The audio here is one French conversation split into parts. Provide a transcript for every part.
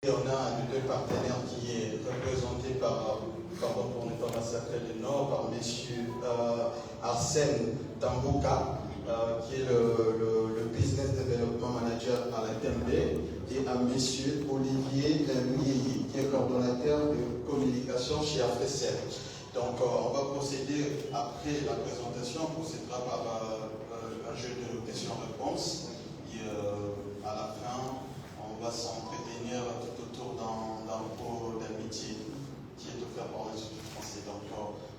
Et on a un des deux partenaires qui est représenté par, pardon pour ne pas massacrer le nom, par M. Arsène Tambouka, qui est le Business Development Manager à la TMB, et à M. Olivier Mouilly, qui est coordonnateur de communication chez AFSR. Donc on va procéder après la présentation, on procédera par un jeu de questions-réponses, et à la fin, on va s'entretenir tout autour d'un pot d'amitié qui est offert par l'Institut français. Donc,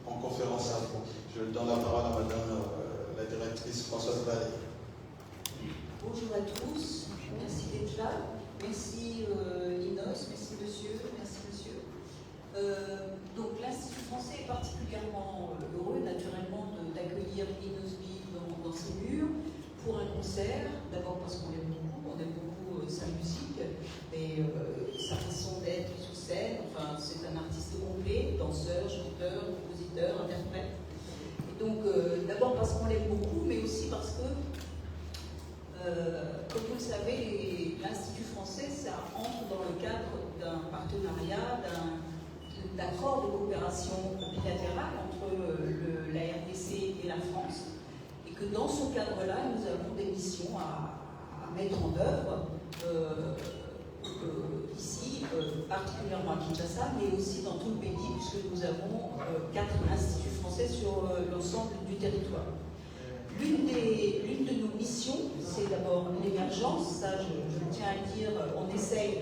en conférence à vous, je donne la parole à Madame la directrice Françoise Vallée. Bonjour à tous, merci d'être là. Merci Inos, merci monsieur, donc l'Institut français est particulièrement heureux naturellement d'accueillir Inosbi dans ses murs pour un concert, d'abord parce qu'on l'aime beaucoup sa musique, et sa façon d'être sur scène. Enfin, c'est un artiste complet, danseur, chanteur, compositeur, interprète. Et donc, d'abord parce qu'on l'aime beaucoup, mais aussi parce que, comme vous le savez, l'Institut français, ça entre dans le cadre d'un partenariat, d'un accord de coopération bilatérale entre la RDC et la France, et que dans ce cadre-là, nous avons des missions à mettre en œuvre ici, particulièrement à Kinshasa, mais aussi dans tout le pays, puisque nous avons 4 instituts français sur l'ensemble du territoire. L'une de nos missions, c'est d'abord l'émergence. Ça, je tiens à dire, on essaye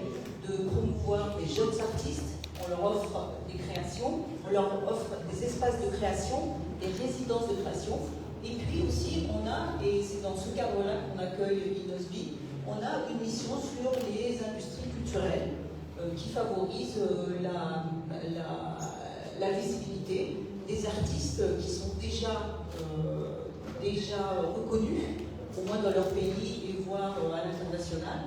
de promouvoir les jeunes artistes, on leur offre des créations, on leur offre des espaces de création, des résidences de création. Et puis aussi, on a, et c'est dans ce cadre-là qu'on accueille Inosbi, on a une mission sur les industries culturelles qui favorisent la visibilité des artistes qui sont déjà reconnus, au moins dans leur pays et voire à l'international.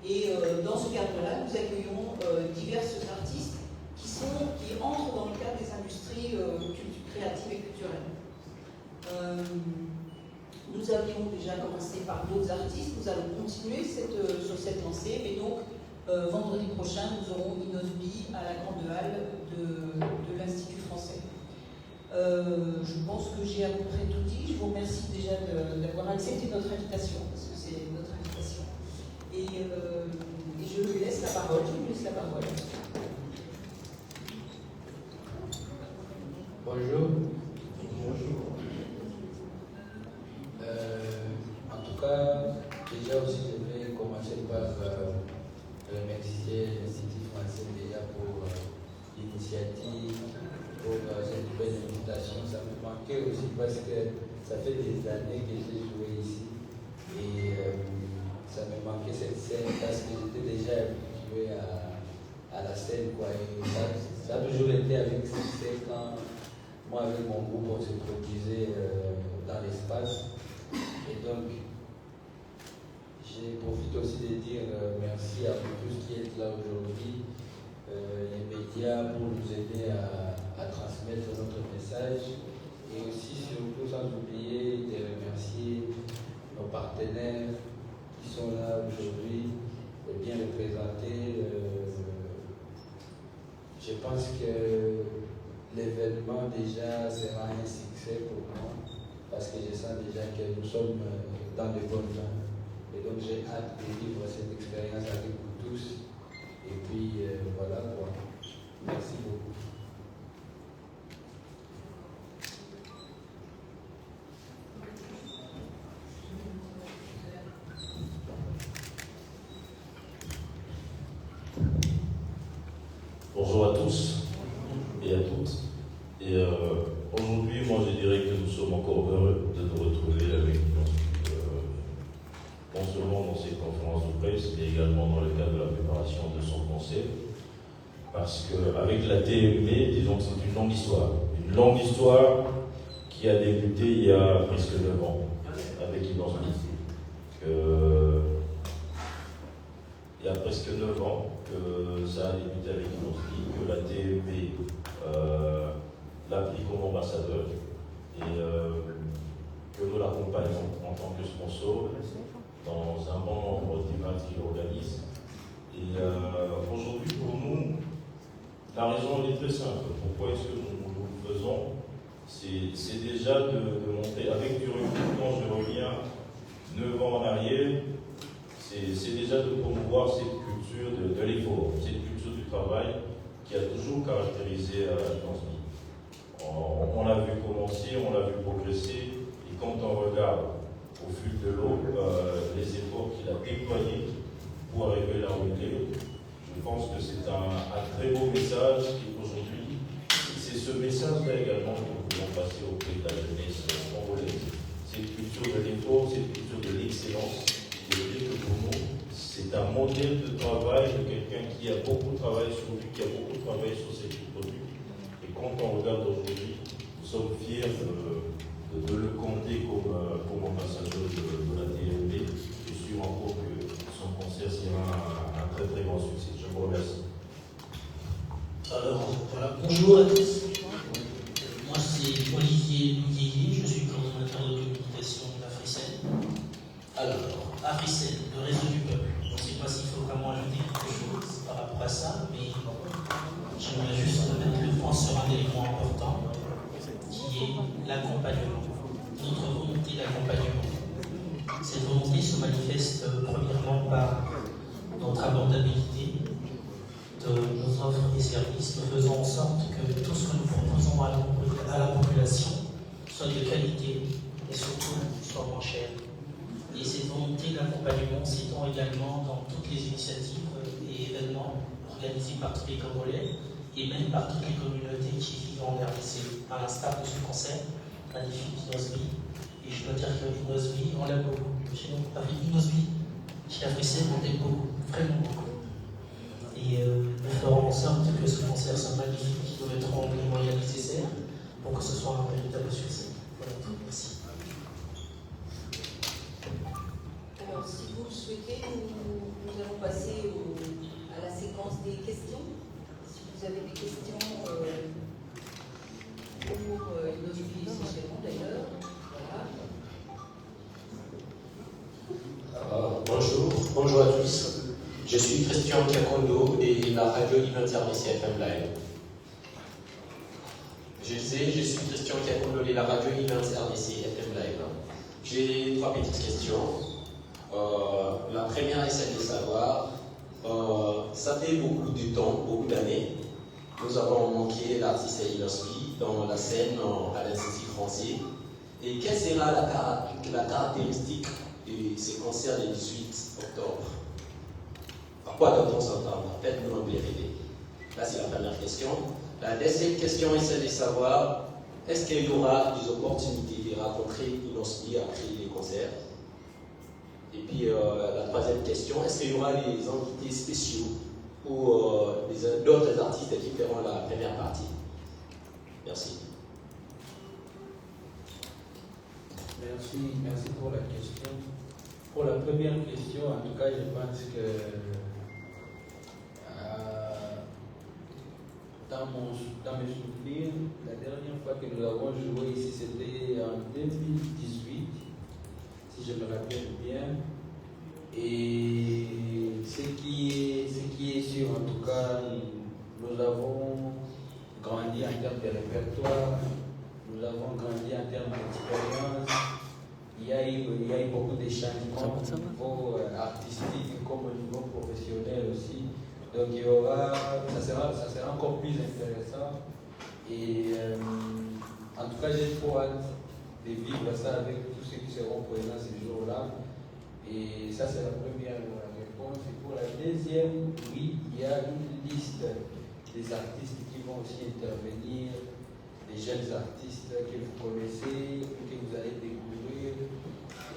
Et dans ce cadre-là, nous accueillons divers artistes qui entrent dans le cadre des industries créatives et culturelles. Nous avions déjà commencé par d'autres artistes, nous allons continuer sur cette lancée, mais donc vendredi prochain, nous aurons Inosbi à la Grande Halle de l'Institut français. Je pense que j'ai à peu près tout dit. Je vous remercie déjà d'avoir accepté notre invitation, parce que c'est notre invitation. Et je lui laisse la parole. Bonjour. Bonjour. En tout cas, déjà aussi, je vais commencer par remercier l'Institut français déjà pour l'initiative, pour cette belle invitation. Ça me manquait aussi parce que ça fait des années que j'ai joué ici et ça me manquait cette scène parce que j'étais déjà habitué à la scène, quoi. Et ça a toujours été avec cette scène quand moi, avec mon groupe, on se produisait dans l'espace. Et donc, je profite aussi de dire merci à vous tous qui êtes là aujourd'hui, les médias, pour nous aider à transmettre notre message. Et aussi, surtout, sans oublier de remercier nos partenaires qui sont là aujourd'hui, bien représentés. Je pense que l'événement déjà sera un succès pour moi parce que je sens déjà que nous sommes dans de bonnes mains. Et donc j'ai hâte de vivre cette expérience avec vous tous. Et puis voilà quoi. Merci beaucoup. Bonjour à tous et à toutes. Et aujourd'hui, moi je dirais que nous sommes encore heureux de nous retrouver avec nous, non seulement dans cette conférence de presse, mais également dans le cadre de la préparation de son concert. Parce qu'avec la TMB, disons que c'est une longue histoire. Une longue histoire qui a débuté il y a presque 9 ans avec Inosbi. Il y a presque 9 ans que ça a débuté avec Inosbi, que la TMB l'a pris comme ambassadeur et que nous l'accompagnons en tant que sponsor dans un bon nombre d'événements qu'il organise. Et aujourd'hui, La raison elle est très simple. Pourquoi est-ce que nous le faisons? C'est déjà de monter, avec du recul, quand je reviens 9 ans en arrière, c'est déjà de promouvoir cette culture de l'effort, cette culture du travail qui a toujours caractérisé l'Alliance Vie. On l'a vu commencer, on l'a vu progresser, et quand on regarde au fil de l'eau les efforts qu'il a déployés pour arriver là où il est, je pense que c'est un très beau message et aujourd'hui, c'est ce message-là également que nous voulons passer auprès de la jeunesse congolaise. Cette culture de l'effort, cette culture de l'excellence, de dire que pour nous, c'est un modèle de travail de quelqu'un qui a beaucoup travaillé sur lui, qui a beaucoup travaillé sur ses produits. Et quand on regarde aujourd'hui, nous sommes fiers de le compter comme ambassadeur de la TMB. Je suis encore que son concert sera un très très grand succès. Je vous remercie. Alors, voilà, bonjour à tous. Moi, c'est Olivier Louguier, je suis coordonnateur de communication d'Africen. Alors, Africen, le réseau du peuple. Je ne sais pas s'il faut vraiment ajouter quelque chose par rapport à ça, mais j'aimerais juste mettre le point sur un élément important, qui est l'accompagnement. Notre volonté d'accompagnement. Cette volonté se manifeste premièrement par notre abordabilité de nos offres et services. Nous faisons en sorte que tout ce que nous proposons à la population soit de qualité et surtout soit moins cher. Et cette volonté d'accompagnement s'étend également dans toutes les initiatives et événements organisés par tous les Congolais et même par toutes les communautés qui vivent en RDC, à l'instar de ce concert magnifique Inosbi. Et je dois dire que Inosbi, on l'aime beaucoup. Chez nous, avec Inosbi, chez Africen, on l'aime beaucoup, vraiment beaucoup. Et nous ferons en sorte que ce concert soit magnifique, nous mettrons les moyens nécessaires pour que ce soit un véritable succès. Voilà tout, merci. Alors, si vous le souhaitez, nous allons passer à la séquence des questions. Si vous avez des questions pour Inosbi essentiellement d'ailleurs, voilà. Bonjour à tous. Je suis Christian Kiakondo et la radio Imanternessé FM Live. Je suis Christian Kiakondo et la radio Imanternessé FM Live. J'ai 3 petites questions. La première est celle de savoir, ça fait beaucoup de temps, beaucoup d'années, nous avons manqué l'artiste Inosbi dans la scène à l'Institut français. Et quelle sera la caractéristique de ce concert le 18 octobre? À quoi doit-on s'entendre? Faites-nous un BRD. Là, c'est la première question. La deuxième question est celle de savoir, est-ce qu'il y aura des opportunités de rencontrer Inosbi après les concerts? Et puis, la troisième question, est-ce qu'il y aura des invités spéciaux ou d'autres artistes qui feront la première partie? Merci. Merci pour la question. Pour la première question, en tout cas, je pense que dans mes souvenirs, la dernière fois que nous avons joué ici, c'était en 2018, si je me rappelle bien. Et ce qui est sûr, en tout cas, nous avons grandi en termes de répertoire, nous avons grandi en termes d'expérience. Il y a eu beaucoup de changements au niveau artistique comme au niveau professionnel aussi. Donc ça sera encore plus intéressant. Et en tout cas, j'ai trop hâte de vivre ça avec tous ceux qui seront présents ce jour-là. Et ça, c'est la première réponse. Et pour la deuxième, oui, il y a une liste des artistes qui vont aussi intervenir, des jeunes artistes que vous connaissez, que vous allez découvrir.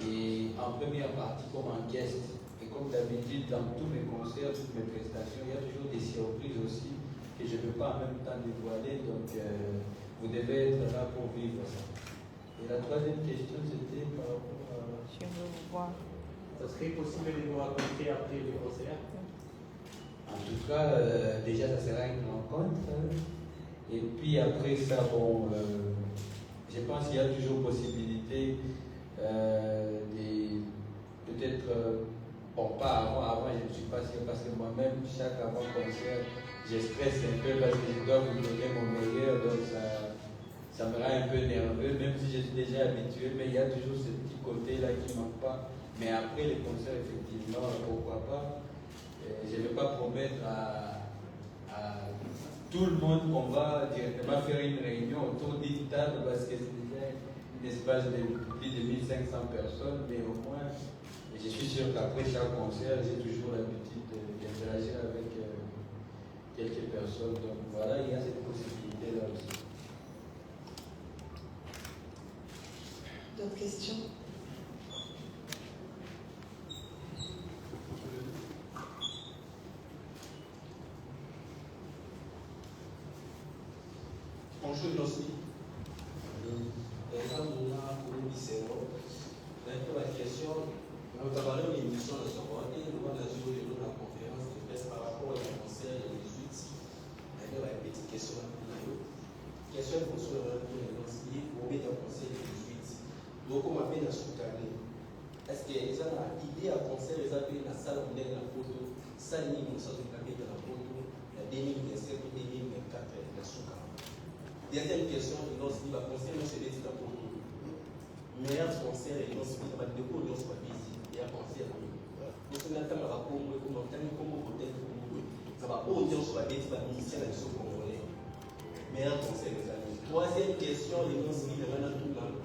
Et en première partie, comme en guest. Et comme d'habitude, dans tous mes concerts, toutes mes prestations, il y a toujours des surprises aussi que je ne peux pas en même temps dévoiler. Donc, vous devez être là pour vivre ça. Et la troisième question, c'était par rapport à... Je veux vous voir. Ça serait possible de vous rencontrer après le concert? En tout cas, déjà, ça sera une rencontre. Et puis après ça, bon, je pense qu'il y a toujours possibilité de peut-être Bon, pas avant je ne suis pas sûr parce que moi-même, chaque avant-concert, je stresse un peu parce que je dois vous donner mon meilleur, donc ça me rend un peu nerveux, même si je suis déjà habitué, mais il y a toujours ce petit côté-là qui ne manque pas. Mais après les concerts, effectivement, pourquoi pas. Je ne vais pas promettre à tout le monde qu'on va directement faire une réunion autour d'une table parce que c'est déjà un espace de plus de 1500 personnes, mais au moins, je suis sûr qu'après chaque concert, j'ai toujours l'habitude d'interagir avec quelques personnes. Donc voilà, il y a cette possibilité-là aussi. D'autres questions? Bonjour Nossi. La question, nous avons une émission de savoir et nous avons la conférence de presse par rapport au concert de 18. Il y a une petite question à vous. Question pour ce Nossi, pour mettre un concert de 18. Donc, on m'appelle à Soukane. Est-ce que les gens ont idée à concert, les appels dans la salle où on est dans la photo, ça n'y est, nous sommes dans la photo, la 2027 ou 2024 dans Soukane. Deuxième question, nous avons conseil, nous sommes dans la photo. Meilleur concert et nous sommes dans la photo, nous sommes ici, il y a un concert. Nous sommes dans la photo, nous sommes dans la hôtel, ça va pas autant sur la bête, la musicien, la mission congolais. Meilleur concert, les amis. Troisième question, nous sommes dans tout le monde.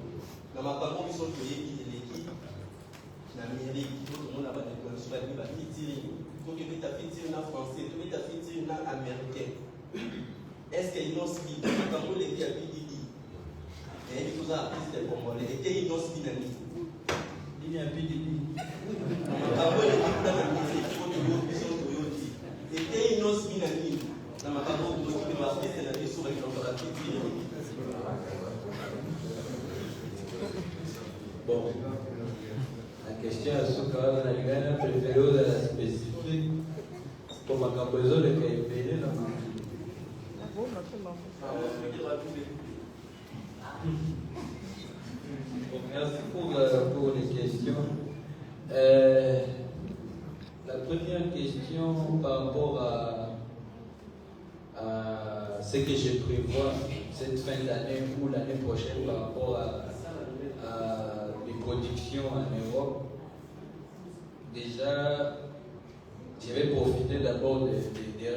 Dans ma parole, ils sont payés qui l'équipe. Dans l'Amérique, tout le monde a des plans sur la vie, la fitine. Tout le monde a fitine en français, tout le monde a fitine en américain. Est-ce qu'ils n'ont pas dit, quand on les dit à BDD, et ils vous ont appris des Congolais, et qu'ils n'ont pas dit, il y a BDD. Quand on les dit dans la musique, il faut que vous puissiez et qu'ils n'ont pas dit, dans ma parole, vous avez appris des années sur les collaboratifs. Bon, la question est ce qu'on a gagné préféré dans la spécifique, comme un besoin de KPL. Merci pour les questions. La première question par rapport à ce que je prévois cette fin d'année ou l'année prochaine par rapport à les productions en Europe. Déjà, je vais profiter d'abord de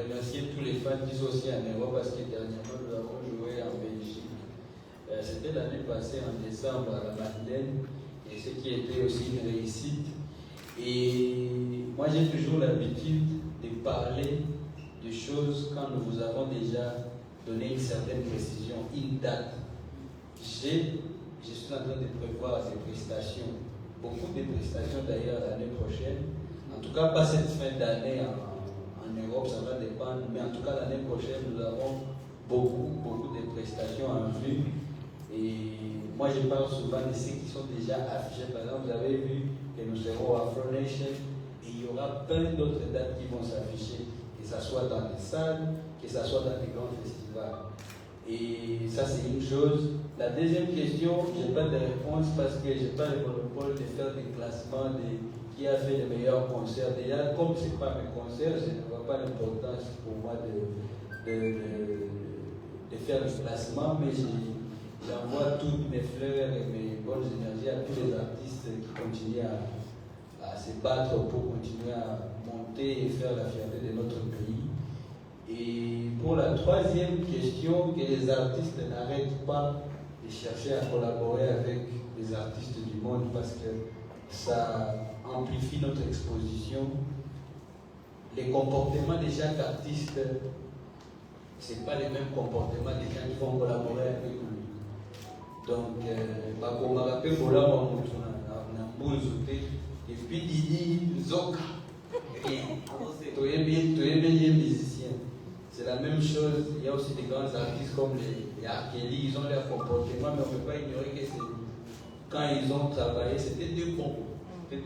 remercier tous les fans qui sont aussi en Europe parce que dernièrement nous avons joué en Belgique. C'était l'année passée en décembre à la Madeleine et ce qui était aussi une réussite. Et moi j'ai toujours l'habitude de parler de choses quand nous vous avons déjà donné une certaine précision, une date. Je suis en train de prévoir des prestations, beaucoup de prestations d'ailleurs l'année prochaine. En tout cas, pas cette fin d'année en Europe, ça va dépendre, mais en tout cas l'année prochaine, nous avons beaucoup de prestations en vue. Et moi, je parle souvent de ceux qui sont déjà affichés. Par exemple, vous avez vu que nous serons à Afro Nation et il y aura plein d'autres dates qui vont s'afficher, que ce soit dans les salles, que ce soit dans les grands festivals. Et ça, c'est une chose. La deuxième question, je n'ai pas de réponse parce que je n'ai pas le monopole de faire des classements de qui a fait les meilleurs concerts. Déjà, comme ce n'est pas mes concerts, je ne vois pas l'importance pour moi de faire le classement, mais j'envoie toutes mes fleurs et mes bonnes énergies à tous les artistes qui continuent à se battre pour continuer à monter et faire la fierté de notre pays. Et pour la troisième question, que les artistes n'arrêtent pas de chercher à collaborer avec les artistes du monde parce que ça amplifie notre exposition. Les comportements de chaque artiste, ce n'est pas les mêmes comportements des gens qui vont collaborer avec lui. Donc, comme je me rappelle, et puis Didi, Zoka, tu es bien musicien. C'est la même chose. Il y a aussi des grands artistes comme les Arkeli, ils ont leur comportement, mais on ne peut pas ignorer que quand ils ont travaillé, c'était des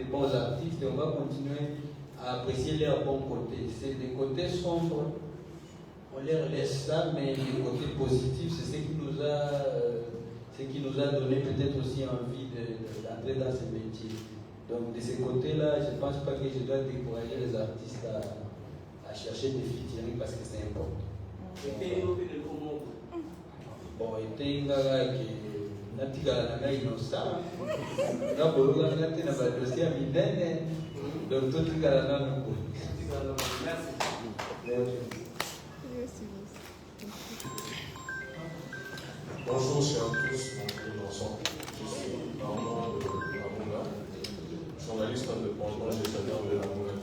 bons artistes et on va continuer à apprécier leurs bons côtés. C'est des côtés sombres, on leur laisse ça, mais les côtés positifs, c'est ce qui nous a donné peut-être aussi envie d'entrer dans ce métier. Donc de ce côté-là, je ne pense pas que je dois décourager les artistes à chercher des featuring parce que c'est important. Bon, et natigala innocent ngabologa ngati na badossier minene donc totigala nano. Bonjour, chers tous, mon nom je suis Armand de Lamouga, journaliste indépendant, j'ai jamais de Lamouga.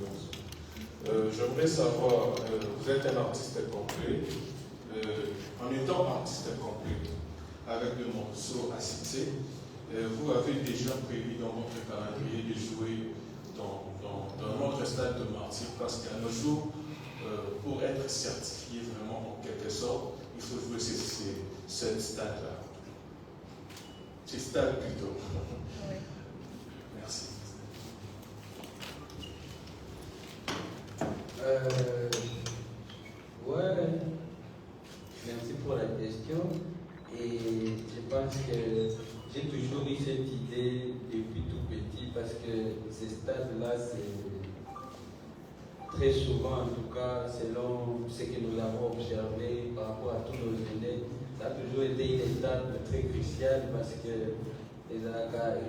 J'aimerais savoir, vous êtes un artiste complet, en étant artiste complet, avec le morceau à citer, vous avez déjà prévu dans votre calendrier de jouer dans notre stade de Martyr, parce qu'à nos jours, pour être certifié vraiment en quelque sorte, il faut jouer ce stade-là. Ce stade plutôt. Oui. Merci. Ouais, merci pour la question. Et je pense que j'ai toujours eu cette idée depuis tout petit parce que ces stades-là, c'est très souvent, en tout cas, selon ce que nous avons observé par rapport à tous nos aînés, ça a toujours été une étape très cruciale parce que,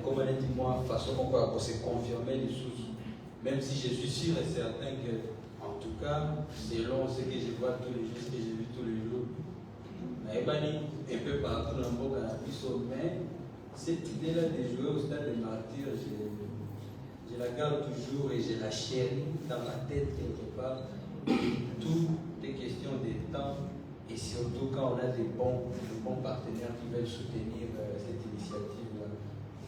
comme on a dit, moi, façon pour se confirmer les choses, même si je suis sûr et certain que, en tout cas, selon ce que je vois tous les jours, ce que j'ai vu tous les jours, un peu partout dans le monde, mais cette idée-là de jouer au stade de Martyr, je la garde toujours et je la chéris dans ma tête quelque part. Tout est question de temps et surtout quand on a de bons partenaires qui veulent soutenir cette initiative-là.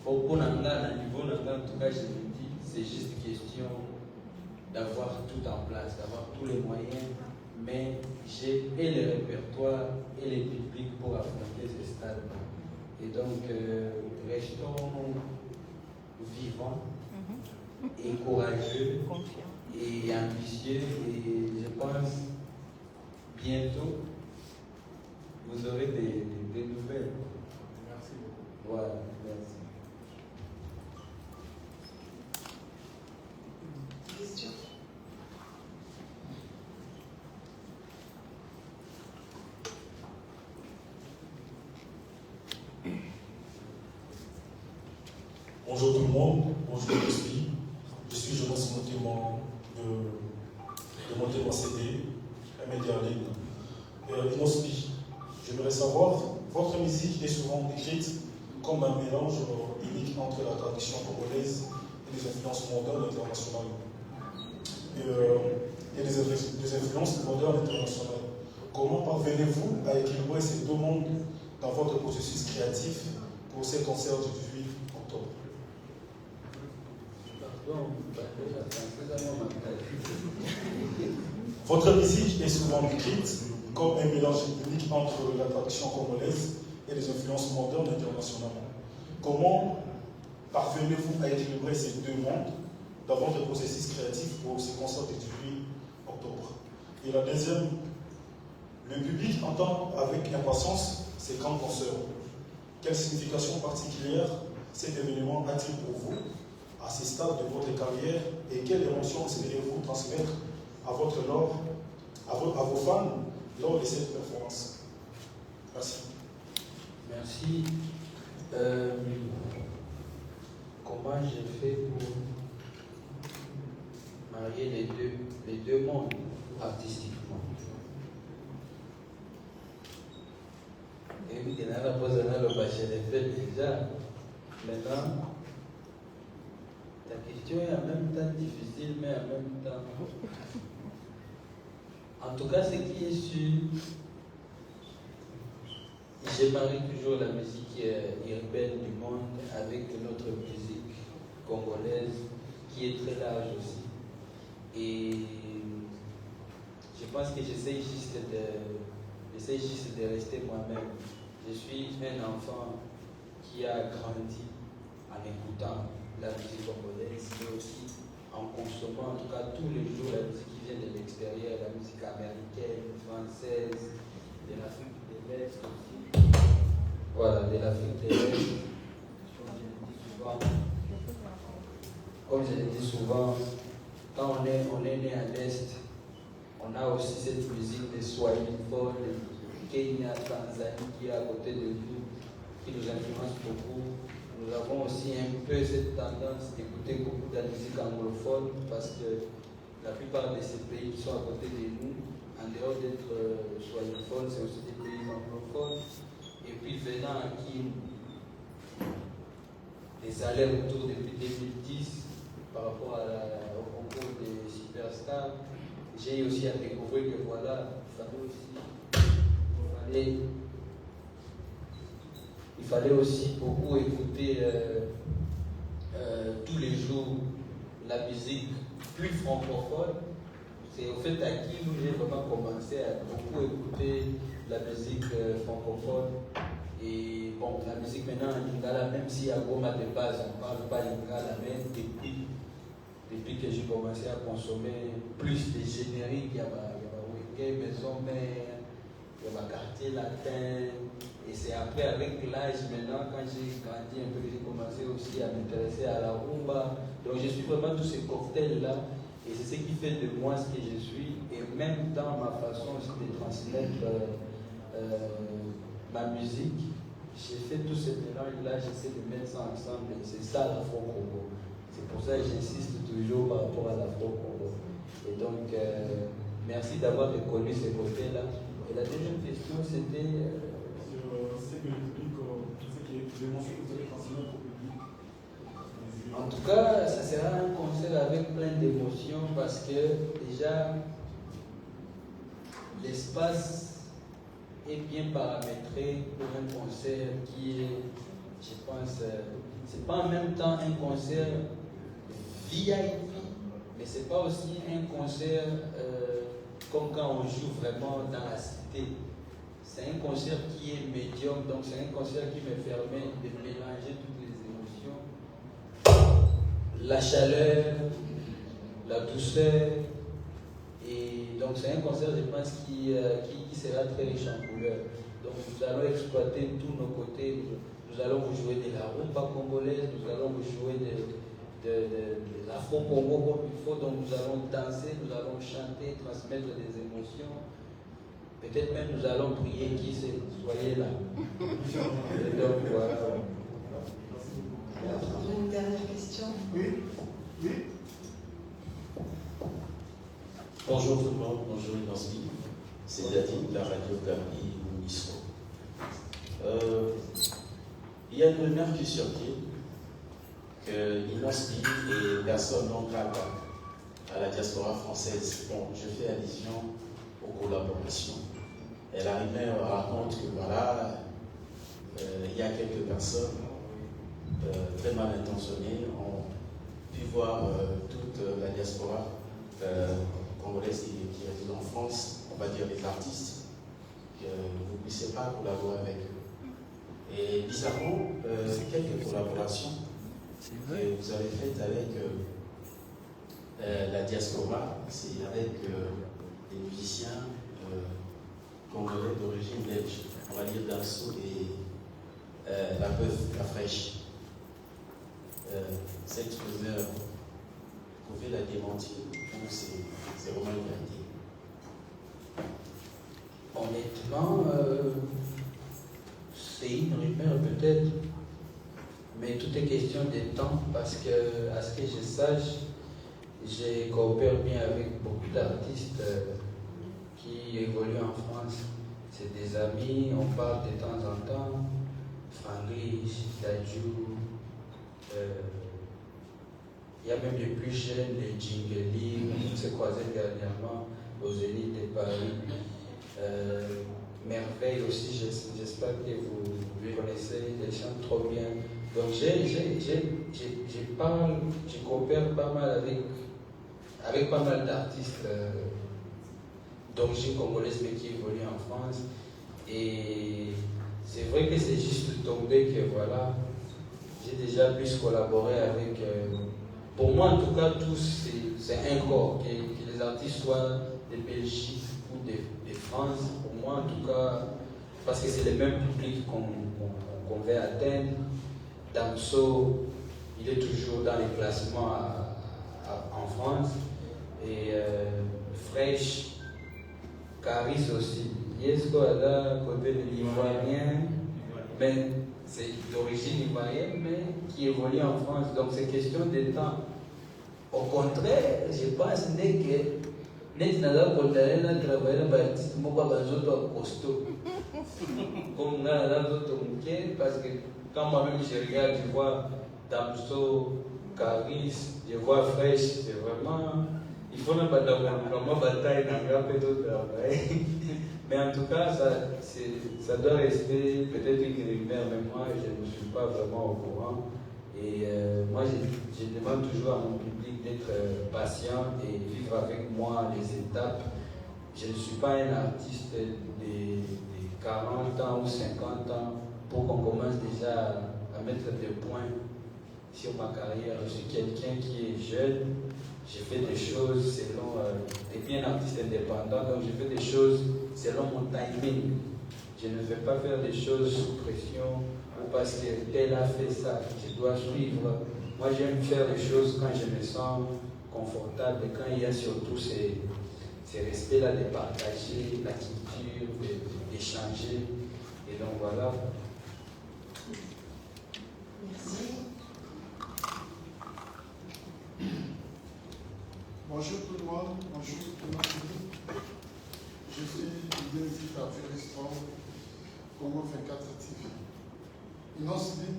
Pour à niveau en tout cas, je me dis, c'est juste question d'avoir tout en place, d'avoir tous les moyens, mais j'ai et le répertoire et les publics pour affronter ce stade. Et donc, restons vivants et courageux et ambitieux, et je pense bientôt vous aurez des nouvelles. Merci beaucoup. Voilà, merci. Question. Bonjour tout le monde, bonjour Leslie. Je suis Jonas Montéman de Montéman CD, un média libre. Inospi, j'aimerais savoir, votre musique est souvent décrite comme un mélange unique entre la tradition congolaise et les influences modernes internationales. Et les influences modernes internationales. Comment parvenez-vous à équilibrer ces deux mondes dans votre processus créatif pour ces concerts du 18 octobre? Votre musique est souvent décrite comme un mélange unique entre la tradition congolaise et les influences modernes internationales. Comment parvenez-vous à équilibrer ces deux mondes dans votre processus créatif pour ce concert du 18 octobre? Et la deuxième, le public entend avec impatience ces grands concerts. Quelle signification particulière cet événement a-t-il pour vous à ce stade de votre carrière et quelle émotion espérez-vous transmettre à vos fans lors de cette performance? Merci. Merci. Comment j'ai fait pour marier les deux mondes artistiquement? Et oui, il y a la pose dans le bâcher les faits déjà. Maintenant, ta question est en même temps difficile, mais en même temps. En tout cas, ce qui est sûr, je marie toujours la musique urbaine du monde avec notre musique congolaise qui est très large aussi. Et je pense que j'essaie juste de rester moi-même. Je suis un enfant qui a grandi en écoutant la musique congolaise, mais aussi en consommant en tout cas tous les jours la musique qui vient de l'extérieur, la musique américaine, française, de l'Afrique de l'Est aussi. Voilà, de l'Afrique de l'Est. comme je le dis souvent, quand on est né à l'Est, on a aussi cette musique de Swahili folk, de Kenya, Tanzanie qui est à côté de nous, qui nous influence beaucoup. Nous avons aussi un peu cette tendance d'écouter beaucoup de la musique anglophone parce que la plupart de ces pays qui sont à côté de nous, en dehors d'être swahilophones, c'est aussi des pays anglophones. Et puis venant acquis des allers-retours depuis 2010 par rapport au concours des superstars, j'ai aussi à découvrir que voilà, il fallait aussi beaucoup écouter tous les jours la musique plus francophone. C'est au fait à qui j'ai vraiment commencé à beaucoup écouter la musique francophone. Et bon, la musique maintenant en lingala, même si à Goma de base on ne parle pas lingala, mais depuis que j'ai commencé à consommer plus de génériques, il y a Wenge, Maison Mère, il y a Quartier Latin. Et c'est après, avec l'âge maintenant, quand j'ai grandi un peu, j'ai commencé aussi à m'intéresser à la rumba. Donc je suis vraiment tous ces cocktails-là. Et c'est ce qui fait de moi ce que je suis. Et même dans ma façon aussi de transmettre ma musique, j'ai fait tout ce mélange-là, j'essaie de mettre ça ensemble. Et c'est ça l'Afro-Congo. C'est pour ça que j'insiste toujours par rapport à l'Afro-Congo. Et donc, merci d'avoir reconnu ces côtés-là. Et la deuxième question, c'était... En tout cas, ça sera un concert avec plein d'émotions parce que déjà, l'espace est bien paramétré pour un concert qui est, je pense, c'est pas en même temps un concert VIP, mais c'est pas aussi un concert comme quand on joue vraiment dans la cité. C'est un concert qui est médium, donc c'est un concert qui me permet de mélanger toutes les émotions. La chaleur, la douceur, et donc c'est un concert, je pense, qui sera très riche en couleurs. Donc nous allons exploiter tous nos côtés, nous allons vous jouer de la rumba congolaise, nous allons vous jouer de l'Afro-Congo comme il faut, donc nous allons danser, nous allons chanter, transmettre des émotions. Peut-être même nous allons prier qui c'est, soyez là. Et donc voilà. Une dernière question. Oui. Bonjour tout le monde, bonjour Inansky. C'est Daddy de la radio Gabi Mounisco. Il y a une rumeur qui circule que Inansky est personne non grata à la diaspora française. Bon, je fais allusion aux collaborations. Et la rumeur raconte que voilà, il y a quelques personnes très mal intentionnées ont pu voir toute la diaspora congolaise qui réside en France, on va dire les artistes, que vous ne puissiez pas collaborer avec eux. Et bizarrement, quelques collaborations que vous avez faites avec la diaspora, c'est avec des musiciens congolais d'origine belge, on va dire Danso et la Bœuf, la Fraîche. Cette rumeur, vous pouvez la démentir, ou c'est vraiment une vérité? Honnêtement, c'est une rumeur peut-être, mais tout est question de temps parce que, à ce que je sache, j'ai coopéré bien avec beaucoup d'artistes qui évoluent en France. C'est des amis, on parle de temps en temps. Franglich, Dadju, il y a même les plus jeunes, les Djingeli, on s'est croisés dernièrement aux Zénith de Paris. Merveille aussi, j'espère que vous connaissez, ils chantent trop bien. Donc je coopère pas mal avec pas mal d'artistes d'origine congolaise mais qui évoluent en France. Et c'est vrai que c'est juste tombé que voilà, j'ai déjà plus collaboré avec, pour moi en tout cas, tous c'est un corps, que les artistes soient de Belgique ou de France, pour moi en tout cas, parce que c'est le même public qu'on veut atteindre. Damso, il est toujours dans les classements en France. Et Fresh, Caris aussi. Yesco a là côté de l'Ivoirien, mais c'est d'origine ivoirienne, mais qui évolue en France. Donc c'est question de temps. Au contraire, je pense que net nada contraire na travailler na artiste mo ba banzoto costaud. Comme nada d'autres muke, parce que quand moi-même je regarde, je vois Damso, Caris, je vois Fresh, c'est vraiment. Il faut même pas d'avoir vraiment bataille dans le peu d'autres travail. Mais en tout cas, ça doit rester peut-être une rumeur, mais moi je ne suis pas vraiment au courant. Et moi je demande toujours à mon public d'être patient et vivre avec moi les étapes. Je ne suis pas un artiste de 40 ans ou 50 ans pour qu'on commence déjà à mettre des points sur ma carrière. Je suis quelqu'un qui est jeune. Je fais des choses selon. Et puis un artiste indépendant, donc je fais des choses selon mon timing. Je ne vais pas faire des choses sous pression ou parce que tel a fait ça. Je dois suivre. Moi, j'aime faire les choses quand je me sens confortable et quand il y a surtout ces respects-là de partager la culture, d'échanger. Et donc voilà. Merci. Bonjour tout le monde, bonjour tout le monde. Je suis Denzi Tafiriston, Congo 24 TV. Nous avons dit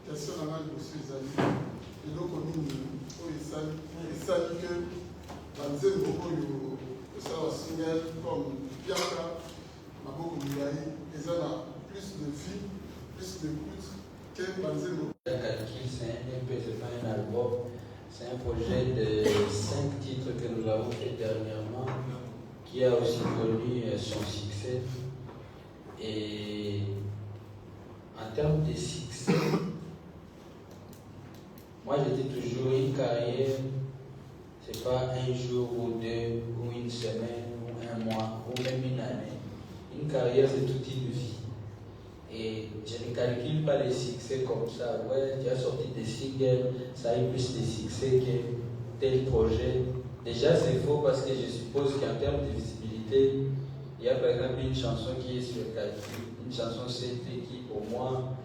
que si on a reçu les amis, et donc on a dit que dans les événements, ça va signaler comme Bianca, Maboko Milaï, ils ont plus de vie, plus d'écoute que dans les événements. C'est un EP, c'est pas un album. C'est un projet de 5 titres que nous avons fait dernièrement, qui a aussi connu son succès. Et en termes de succès, moi je dis toujours une carrière, c'est pas un jour ou deux, ou une semaine, ou un mois, ou même une année. Une carrière, c'est toute une vie. Et je ne calcule pas les succès comme ça. Ouais, tu as sorti des singles, ça a eu plus de succès que tel projet. Déjà, c'est faux parce que je suppose qu'en termes de visibilité, il y a par exemple une chanson qui est sur calcul, une chanson CT qui, pour moi,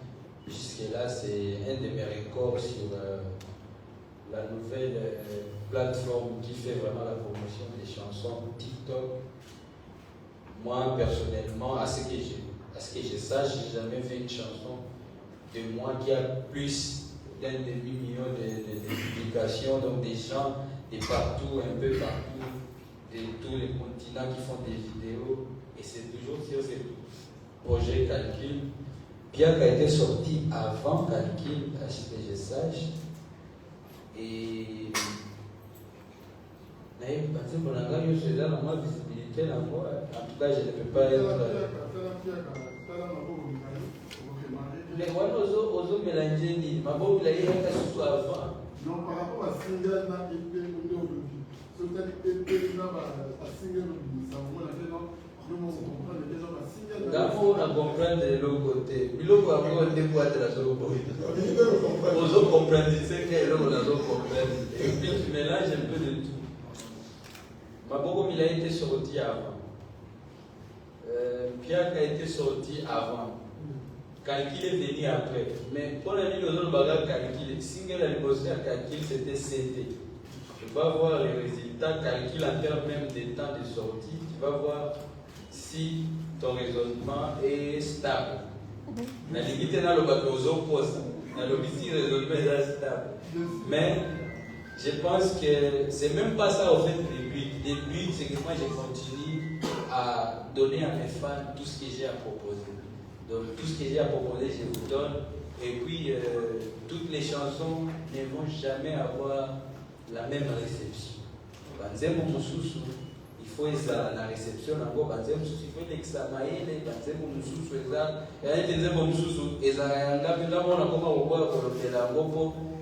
jusque-là, c'est un de mes records sur la nouvelle plateforme qui fait vraiment la promotion des chansons TikTok. Moi, personnellement, à ce que je sache, je n'ai jamais fait une chanson de moi qui a plus d'un demi-million de publications, donc des gens de partout, un peu partout, de tous les continents qui font des vidéos. Et c'est toujours sur ce projet Calcul. Bien qu'a été sorti avant Calcul, à ce que je sache. Et pour la visibilité, en tout cas, je ne peux pas être. Les gens osent mélanger ni ma bonne la ligne est avant. Non, par rapport à single na EP aujourd'hui. C'est-à-dire à single ça vous la fait non. Nous comprendre les gens à single. D'abord, on a compris de l'autre côté. Puis l'autre a encore des boîtes de la zone. Osons comprendre c'est que l'autre a comprendre. Et puis tu mélanges un peu de tout. Ma bonne il a été sorti avant. Pierre a été sorti avant. Calcul est venu après. Mais pour la ligne aux autres bagages calcul, single à l'imposé à calcul, c'était CD. Tu vas voir les résultats calcul en termes même des temps de sortie. Tu vas voir si ton raisonnement est stable. La limite est dans le bateau aux opposés. Dans le petit raisonnement est stable. Mais je pense que c'est même pas ça au fait le but. Le but, c'est que moi je continue à donner à mes fans tout ce que j'ai à proposer. Donc tout ce que j'ai à proposer, je vous donne. Et puis, toutes les chansons ne vont jamais avoir la même réception. Il faut la réception encore. Il faut l'examiner.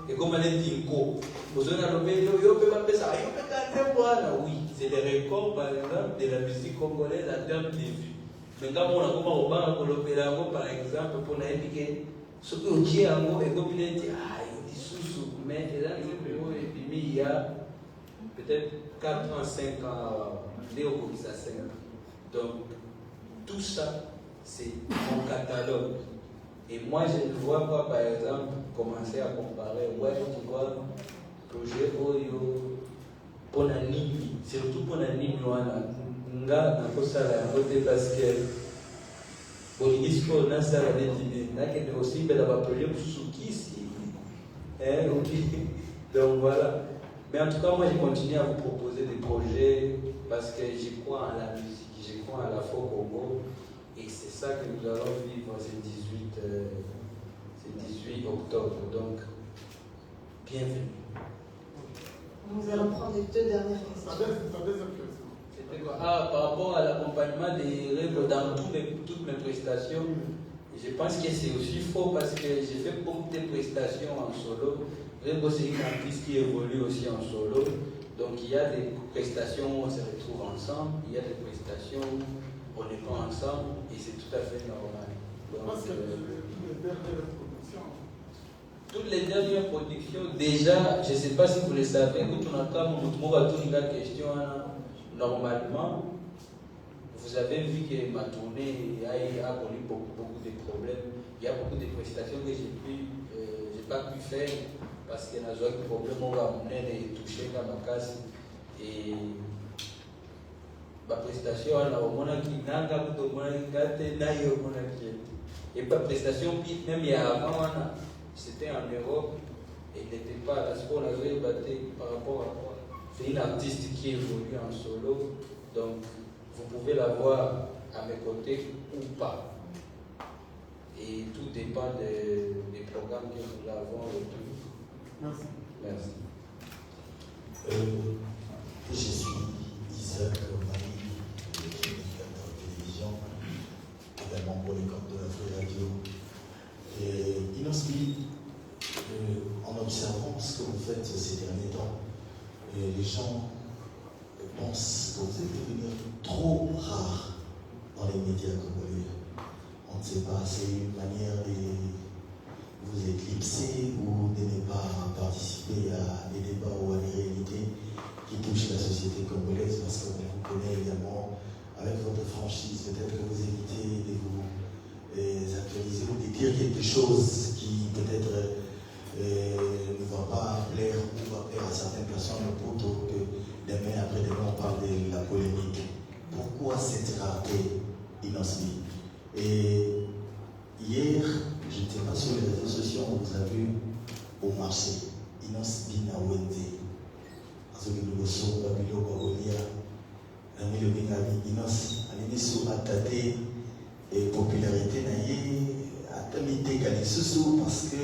Et comme elle est dingo, oui, c'est les records par exemple de la musique congolaise en termes de vues. Mais quand on a comme par exemple, pour n'importe Ce que on dit à moi, et comme il a dit, ah, il dit sous-sous, mais il y a peut-être 4 ans, 5 ans, Léopolis à 5 ans. Donc, tout ça, c'est mon catalogue. Et moi, je ne vois pas, par exemple, commencer à comparer, ouais, tu vois, projet Oyo, pour la ligne, surtout pour la ligne, nga na kosala yango te parce que bolingi sikoyo nasala neti nakende kosimba na baprojet mosusu kisi donc voilà. Mais en tout cas, moi, je continue à vous proposer des projets parce que je crois en la musique, je crois à la folk Congo et c'est ça que nous allons vivre ce 18 octobre. Donc, bienvenue. Nous allons prendre les 2 dernières questions. Ta deuxième question. C'était quoi? Ah, par rapport à l'accompagnement des rêves dans toutes mes prestations, je pense que c'est aussi faux parce que j'ai fait beaucoup de prestations en solo. Rebo, c'est une artiste qui évolue aussi en solo. Donc il y a des prestations où on se retrouve ensemble, il y a des prestations où on n'est pas ensemble et c'est tout à fait normal. Donc, Parce que les dernières productions. Toutes les dernières productions, déjà, je ne sais pas si vous le savez, quand on a comme une question, normalement, vous avez vu que ma tournée a connu beaucoup de problèmes. Il y a beaucoup de prestations que je n'ai pas pu faire parce qu'il y a des problèmes où on va toucher dans ma casse. Et ma prestation, et ma prestation, même il y a avant, c'était en Europe et il n'était pas à ce qu'on avait battu par rapport à quoi. C'est une artiste qui évolue en solo, donc vous pouvez la voir à mes côtés ou pas. Et tout dépend des programmes que nous avons autour. Merci. Merci. Je suis Isaac Marie, communicateur de télévision, également pour les comptes de la Free Radio. Et Inosbi, en observant ce que vous faites ces derniers temps, les gens pensent que vous êtes devenu trop rare dans les médias congolais. On ne sait pas, c'est une manière de vous éclipser ou de ne pas participer à des débats ou à des réalités qui touchent la société congolaise parce qu'on vous connaît également avec votre franchise. Peut-être que vous évitez de vous actualiser ou de dire quelque chose qui peut-être ne va pas plaire ou va plaire à certaines personnes plutôt que demain, après-demain, on parle de la polémique. Pourquoi cette rareté, Inosbi? Et hier, je n'étais pas sur les réseaux sociaux, on vous a vu au marché. Inosbi na wende. Azoki lugoso, babilo, babolia. Namile bingami, Inos, alinisu atate et popularité naïe, atamite galisusu parce que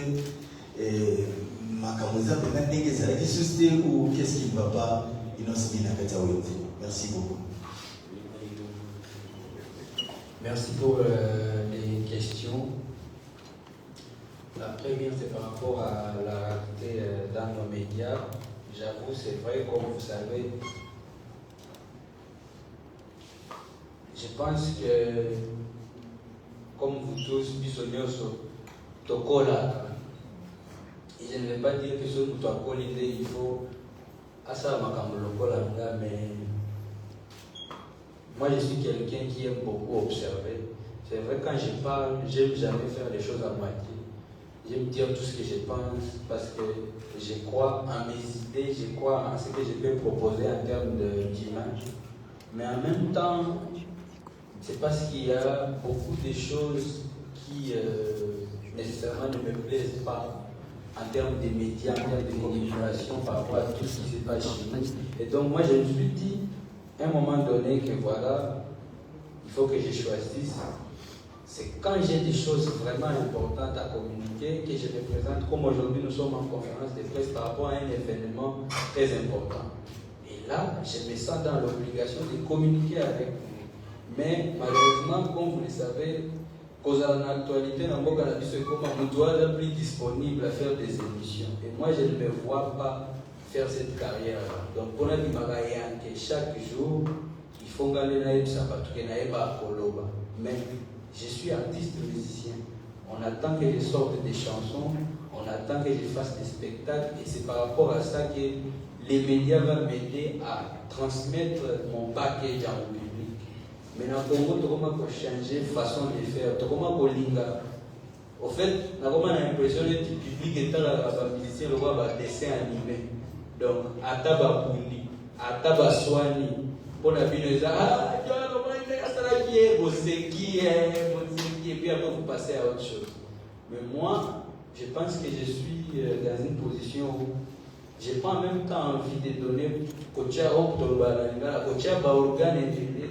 Makamuza peut même dire que c'est ou qu'est-ce qui ne va pas, Inosbi na kata wende. Merci beaucoup. Merci pour les questions. La première, c'est par rapport à la rareté dans nos médias. J'avoue, c'est vrai, comme vous savez, je pense que, comme vous tous, Bissonioso, Tokola, et je ne vais pas dire que ce que Tokola, il faut à ça, mais moi, je suis quelqu'un qui aime beaucoup observer. C'est vrai, quand je parle, j'aime jamais faire les choses à moitié. J'aime dire tout ce que je pense parce que je crois en mes idées, je crois en ce que je peux proposer en termes d'image. Mais en même temps, c'est parce qu'il y a beaucoup de choses qui nécessairement ne me plaisent pas en termes de médias, en termes de communication par rapport à tout ce qui se passe chez nous. Et donc moi, je me suis dit, à un moment donné, que voilà, il faut que je choisisse. C'est quand j'ai des choses vraiment importantes à communiquer que je me présente, comme aujourd'hui nous sommes en conférence de presse par rapport à un événement très important. Et là, je me sens dans l'obligation de communiquer avec vous. Mais malheureusement, comme vous le savez, cause à l'actualité, on doit être plus disponible à faire des émissions. Et moi, je ne me vois pas faire cette carrière-là. Donc, pour nous, chaque jour, il faut gagner mais je suis artiste musicien. On attend que je sorte des chansons, on attend que je fasse des spectacles, et c'est par rapport à ça que les médias vont m'aider à transmettre mon package à mon public. Maintenant, comment changer façon de faire, comment linga. Au fait, on a l'impression que le public est dans la musicien, le dessin animé. Donc, Ataba Pundi, Ataba Swani, pour la vie, ah, et puis après vous passez à autre chose. Mais moi, je pense que je suis dans une position où je n'ai pas en même temps envie de donner Kocha organe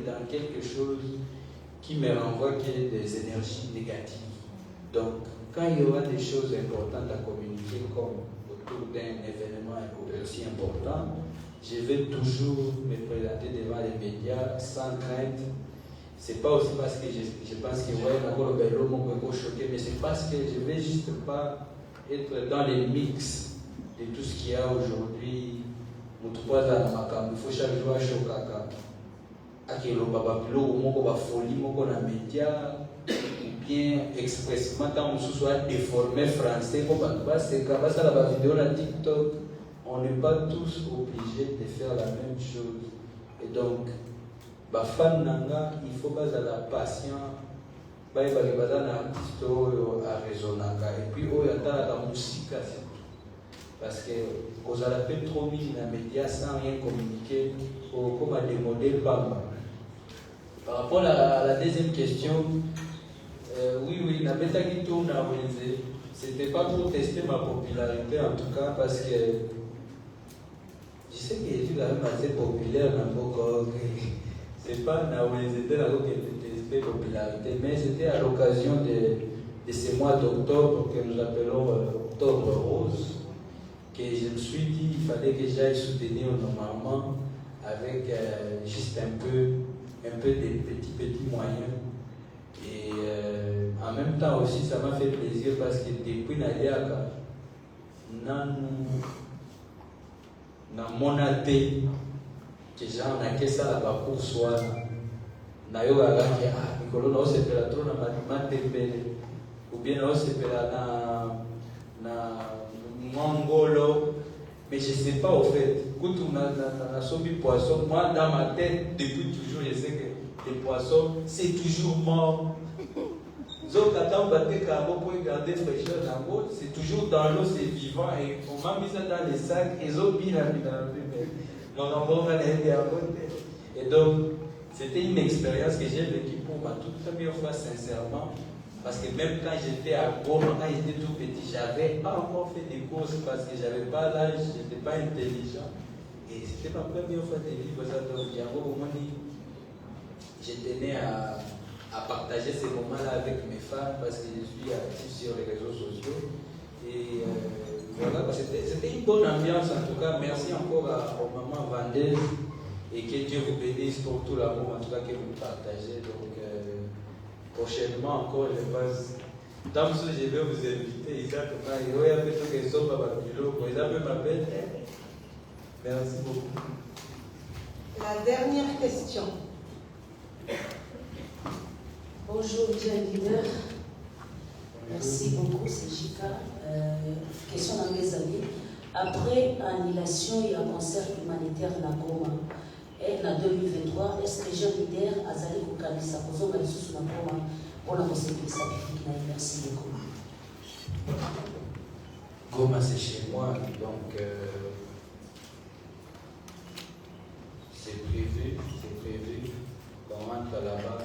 dans quelque chose qui me renvoie des énergies négatives. Donc, quand il y aura des choses importantes à communiquer, comme autour d'un événement aussi important, je vais toujours me présenter devant les médias sans crainte. C'est pas aussi parce que je pense que ouais, encore le bel homme peut choquer, mais c'est parce que je vais juste pas être dans les mix de tout ce qu'il y a aujourd'hui. Il faut chaque jour choquer. Akelo baba pilo moko ba folie moko na média ou bien expressement tant on soit déformé français comme c'est comme ça la vidéo na TikTok. On n'est pas tous obligés de faire la même chose. Et donc fan nanga, il faut pas la patient, na artiste à raisonnanga et puis il y a la musique parce que vous avez trop mis dans les médias sans rien communiquer comme à des modèles Bamba. Par rapport à la deuxième question, oui, la bêta qui tourne à Wednesday, c'était pas pour tester ma popularité en tout cas parce que je sais que je suis quand même assez populaire dans Boko. C'est pas dans Wednesday là que j'ai testé popularité, mais c'était à l'occasion de ce mois d'octobre que nous appelons Octobre Rose, que je me suis dit qu'il fallait que j'aille soutenir normalement avec juste un peu des petits moyens. Et en même temps aussi, ça m'a fait plaisir parce que depuis Naliaka, dans mon athée, que j'en ai que ça là-bas pour soi, ou bien Mongolo, mais je ne sais pas au fait. Quand on a sauvé poisson, moi dans ma tête, depuis toujours, je sais que les poissons, c'est toujours mort. C'est toujours dans l'eau, c'est vivant. Et on m'a mis ça dans les sacs, et et donc, c'était une expérience que j'ai vécue pour ma toute première fois, sincèrement. Parce que même quand j'étais à Goma, quand j'étais tout petit, je n'avais pas encore fait des courses parce que je n'avais pas l'âge, je n'étais pas intelligent. Et c'était ma première fois de vivre ça. Donc, je tenais à partager ces moments-là avec mes fans parce que je suis actif sur les réseaux sociaux. Et voilà, c'était une bonne ambiance en tout cas. Merci encore aux mamans vendeuses et que Dieu vous bénisse pour tout l'amour en tout cas que vous partagez. Donc, prochainement encore, je pense, dans ce je vais vous inviter. Isaac, merci beaucoup. La dernière question. Bonjour, jeune leader. Merci beaucoup, c'est Jika. Question à mes amis. Après l'annulation et un concert humanitaire de la Goma, et en 2023, est-ce que jeune leader a allé au Kanisa pour faire sous la Goma pour la possibilité de merci beaucoup. Goma, c'est chez moi, donc c'est prévu qu'on rentre là-bas.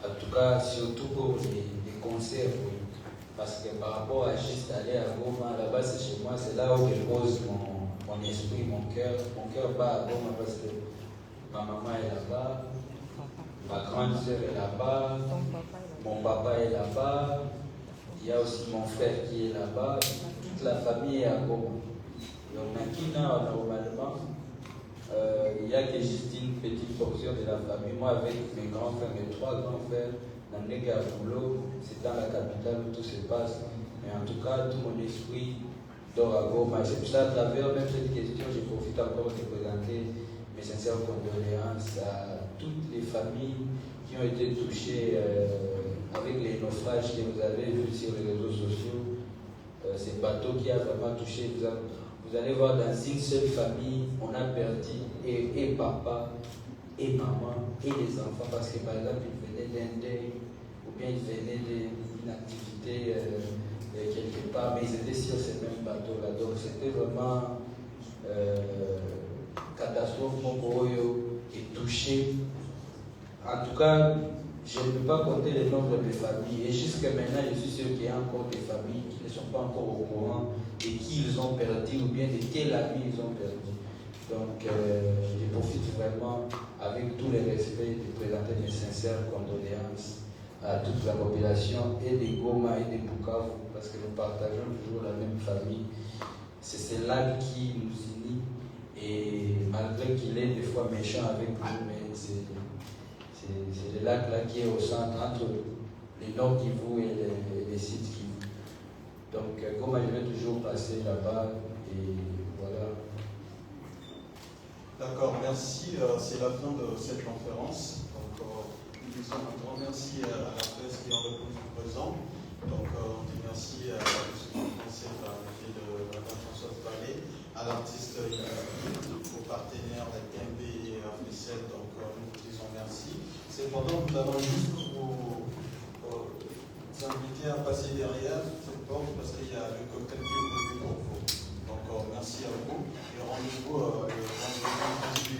En tout cas, surtout pour les concerts, oui. Parce que par rapport à juste aller à Goma, là-bas c'est chez moi, c'est là où je pose mon esprit, mon cœur. Mon cœur bat à Goma parce que ma maman est là-bas, ma grande soeur est là-bas, mon papa est là-bas, il y a aussi mon frère qui est là-bas, toute la famille est à Goma. Donc, Nakina, normalement, il n'y a que juste une petite portion de la famille. Moi, avec mes grands frères, mes 3 grands frères, dans Boulot, c'est dans la capitale où tout se passe. Mais en tout cas, tout mon esprit dort à Goma. C'est pour ça, à travers même cette question, je profite encore de présenter mes sincères condoléances à toutes les familles qui ont été touchées avec les naufrages que vous avez vus sur les réseaux sociaux, ces bateaux qui a vraiment touché, vous allez voir dans une seule famille, on a perdu et papa, et maman, et les enfants, parce que par exemple, ils venaient d'un deuil, ou bien ils venaient d'une activité quelque part, mais ils étaient sur ces mêmes bateaux-là. Donc c'était vraiment catastrophe pour eux et touché. En tout cas, je ne peux pas compter le nombre de familles. Et jusqu'à maintenant, je suis sûr qu'il y a encore des familles qui ne sont pas encore au courant de qui ils ont perdu ou bien de quel ami ils ont perdu. Donc, je profite vraiment, avec tout le respect, de présenter mes sincères condoléances à toute la population et de Goma et de Bukavu, parce que nous partageons toujours la même famille. C'est ce lac qui nous unit, et malgré qu'il est des fois méchant avec nous, mais c'est le lac là qui est au centre entre les Nord Kivu et les Sud Kivu. Donc, Goma, je vais toujours passer là-bas, et voilà. D'accord, merci. C'est la fin de cette conférence. Donc, nous disons un grand merci à la presse qui est en répondu présent. Donc, on dit merci à ce qui conseille par le fait de Mme Françoise Vallée, à l'artiste aux partenaires de TMB et Africell. Donc, nous vous disons merci. Cependant, nous allons juste vous inviter à passer derrière cette porte parce qu'il y a le cocktail qui est prévu pour vous. Donc, merci à vous et rendez-vous le vendredi